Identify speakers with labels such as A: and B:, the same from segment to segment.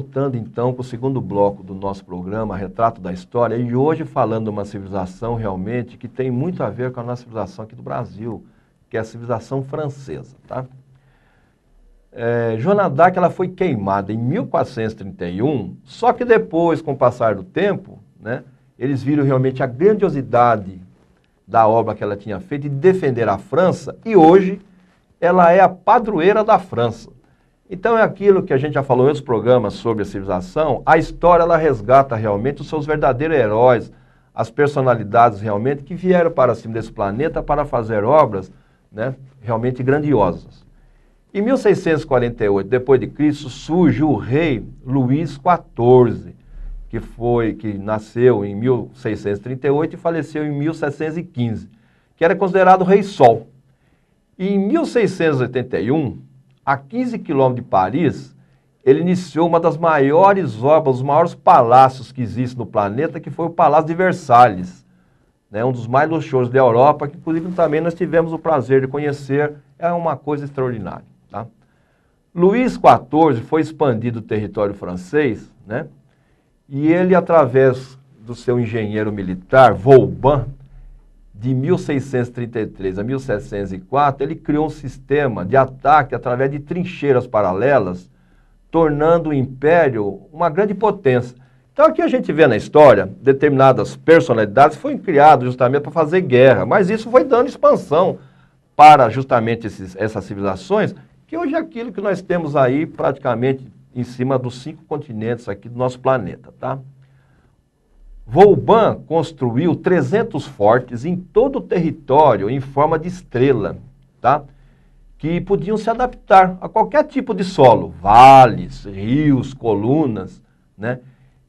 A: voltando então para o segundo bloco do nosso programa, Retrato da História, e hoje falando de uma civilização realmente que tem muito a ver com a nossa civilização aqui do Brasil, que é a civilização francesa, tá? Joana d'Arc, ela foi queimada em 1431, só que depois, com o passar do tempo, né, eles viram realmente a grandiosidade da obra que ela tinha feito de defender a França, e hoje ela é a padroeira da França. Então é aquilo que a gente já falou em outros programas sobre a civilização, a história ela resgata realmente os seus verdadeiros heróis, as personalidades realmente que vieram para cima desse planeta para fazer obras, né, realmente grandiosas. Em 1648, depois de Cristo, surge o rei Luís XIV, que nasceu em 1638 e faleceu em 1715, que era considerado o Rei Sol. E em 1681, a 15 quilômetros de Paris, ele iniciou uma das maiores obras, os maiores palácios que existem no planeta, que foi o Palácio de Versalhes, né, um dos mais luxuosos da Europa, que inclusive também nós tivemos o prazer de conhecer, é uma coisa extraordinária. Tá? Luís XIV foi expandido o território francês, né, e ele, através do seu engenheiro militar, Vauban, de 1633 a 1704, ele criou um sistema de ataque através de trincheiras paralelas, tornando o Império uma grande potência. Então aqui a gente vê na história, determinadas personalidades foram criadas justamente para fazer guerra, mas isso foi dando expansão para justamente essas civilizações, que hoje é aquilo que nós temos aí praticamente em cima dos 5 continentes aqui do nosso planeta, tá? Vauban construiu 300 fortes em todo o território em forma de estrela, tá? Que podiam se adaptar a qualquer tipo de solo, vales, rios, colunas, né?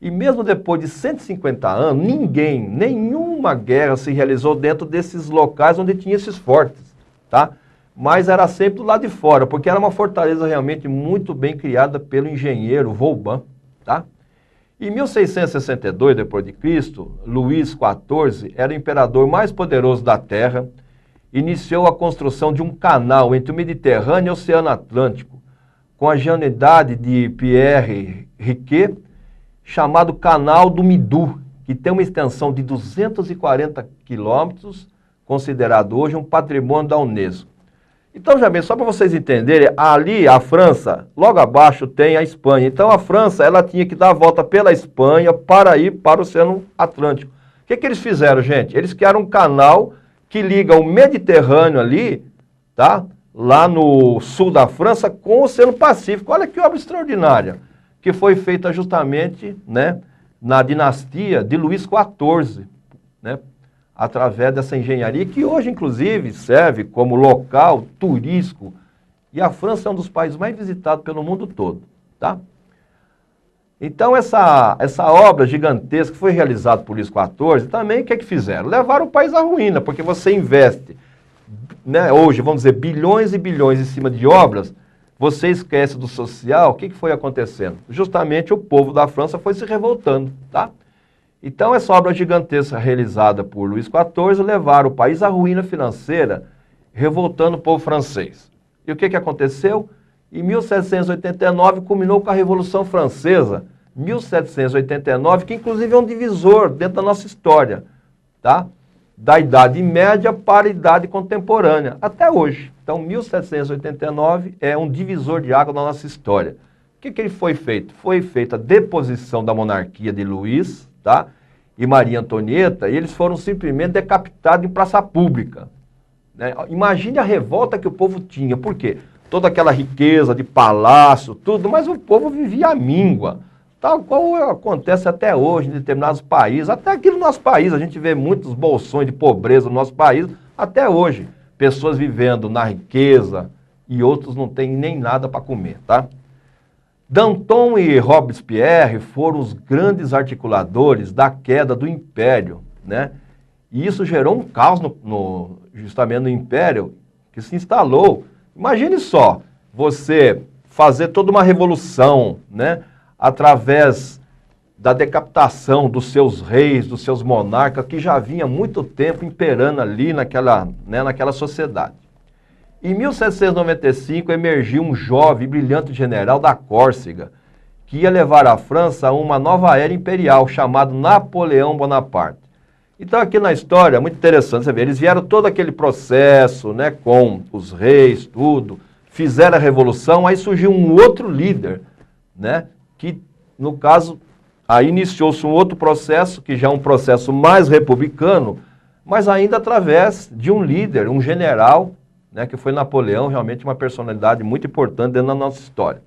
A: E mesmo depois de 150 anos, nenhuma guerra se realizou dentro desses locais onde tinha esses fortes, tá? Mas era sempre do lado de fora, porque era uma fortaleza realmente muito bem criada pelo engenheiro Vauban, tá? Em 1662, depois de Cristo, Luís XIV era o imperador mais poderoso da Terra, iniciou a construção de um canal entre o Mediterrâneo e o Oceano Atlântico, com a genialidade de Pierre Riquet, chamado Canal do Midi, que tem uma extensão de 240 quilômetros, considerado hoje um patrimônio da Unesco. Então, já bem, só para vocês entenderem, ali a França, logo abaixo tem a Espanha. Então a França, ela tinha que dar a volta pela Espanha para ir para o Oceano Atlântico. O que eles fizeram, gente? Eles criaram um canal que liga o Mediterrâneo ali, tá? Lá no sul da França, com o Oceano Pacífico. Olha que obra extraordinária, que foi feita justamente, né, na dinastia de Luís XIV, né? Através dessa engenharia, que hoje, inclusive, serve como local turístico. E a França é um dos países mais visitados pelo mundo todo, tá? Então, essa obra gigantesca que foi realizada por Luís XIV, também o que é que fizeram? Levaram o país à ruína, porque você investe, né, hoje, vamos dizer, bilhões e bilhões em cima de obras, você esquece do social, o que foi acontecendo? Justamente o povo da França foi se revoltando, tá? Então, essa obra gigantesca realizada por Luís XIV levaram o país à ruína financeira, revoltando o povo francês. E o que aconteceu? Em 1789, culminou com a Revolução Francesa, 1789, que inclusive é um divisor dentro da nossa história, tá? Da Idade Média para a Idade Contemporânea, até hoje. Então, 1789 é um divisor de água da nossa história. O que ele foi feito? Foi feita a deposição da monarquia de Luís, tá? E Maria Antonieta, e eles foram simplesmente decapitados em praça pública, né? Imagine a revolta que o povo tinha, por quê? Toda aquela riqueza de palácio, tudo, mas o povo vivia à míngua, tal qual acontece até hoje em determinados países, até aqui no nosso país, a gente vê muitos bolsões de pobreza no nosso país, até hoje, pessoas vivendo na riqueza e outros não têm nem nada para comer, tá? Danton e Robespierre foram os grandes articuladores da queda do Império, né? E isso gerou um caos justamente no Império que se instalou. Imagine só, você fazer toda uma revolução, né? Através da decapitação dos seus reis, dos seus monarcas, que já vinha há muito tempo imperando ali naquela sociedade. Em 1795 emergiu um jovem e brilhante general da Córcega, que ia levar a França a uma nova era imperial, chamado Napoleão Bonaparte. Então aqui na história, é muito interessante você ver, eles vieram todo aquele processo, né, com os reis, tudo, fizeram a revolução, aí surgiu um outro líder, né, que no caso, aí iniciou-se um outro processo, que já é um processo mais republicano, mas ainda através de um líder, um general, né, que foi Napoleão, realmente uma personalidade muito importante dentro da nossa história.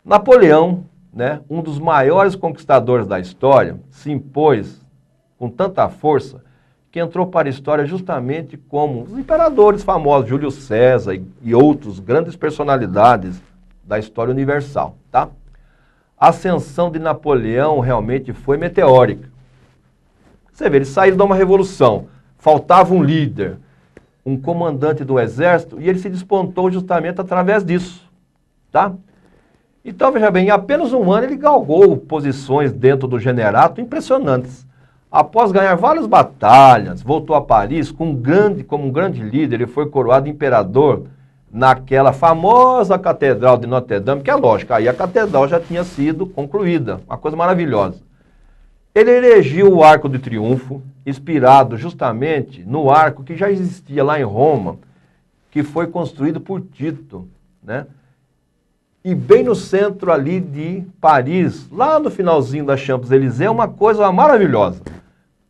A: Napoleão, né, um dos maiores conquistadores da história, se impôs com tanta força que entrou para a história justamente como os imperadores famosos, Júlio César e outros grandes personalidades da história universal, tá? A ascensão de Napoleão realmente foi meteórica. Você vê, eles saíram de uma revolução, faltava um líder, um comandante do exército, e ele se despontou justamente através disso, tá? Então, veja bem, em apenas um ano ele galgou posições dentro do generato impressionantes. Após ganhar várias batalhas, voltou a Paris como um grande líder, ele foi coroado imperador naquela famosa Catedral de Notre-Dame, que é lógico, aí a catedral já tinha sido concluída, uma coisa maravilhosa. Ele erigiu o Arco de Triunfo, inspirado justamente no arco que já existia lá em Roma, que foi construído por Tito, né? E bem no centro ali de Paris, lá no finalzinho da Champs-Élysées, uma coisa maravilhosa,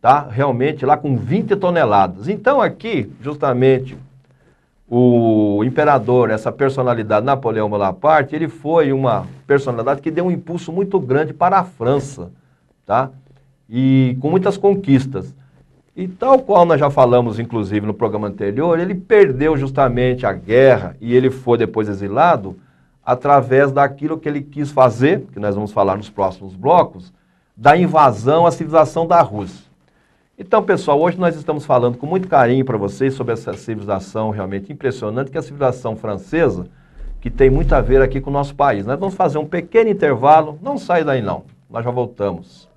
A: tá? Realmente lá com 20 toneladas. Então aqui, justamente, o imperador, essa personalidade Napoleão Bonaparte, ele foi uma personalidade que deu um impulso muito grande para a França, tá? E com muitas conquistas. E tal qual nós já falamos, inclusive, no programa anterior, ele perdeu justamente a guerra e ele foi depois exilado através daquilo que ele quis fazer, que nós vamos falar nos próximos blocos, da invasão à civilização da Rússia. Então, pessoal, hoje nós estamos falando com muito carinho para vocês sobre essa civilização realmente impressionante, que é a civilização francesa, que tem muito a ver aqui com o nosso país. Nós vamos fazer um pequeno intervalo, não sai daí não, nós já voltamos.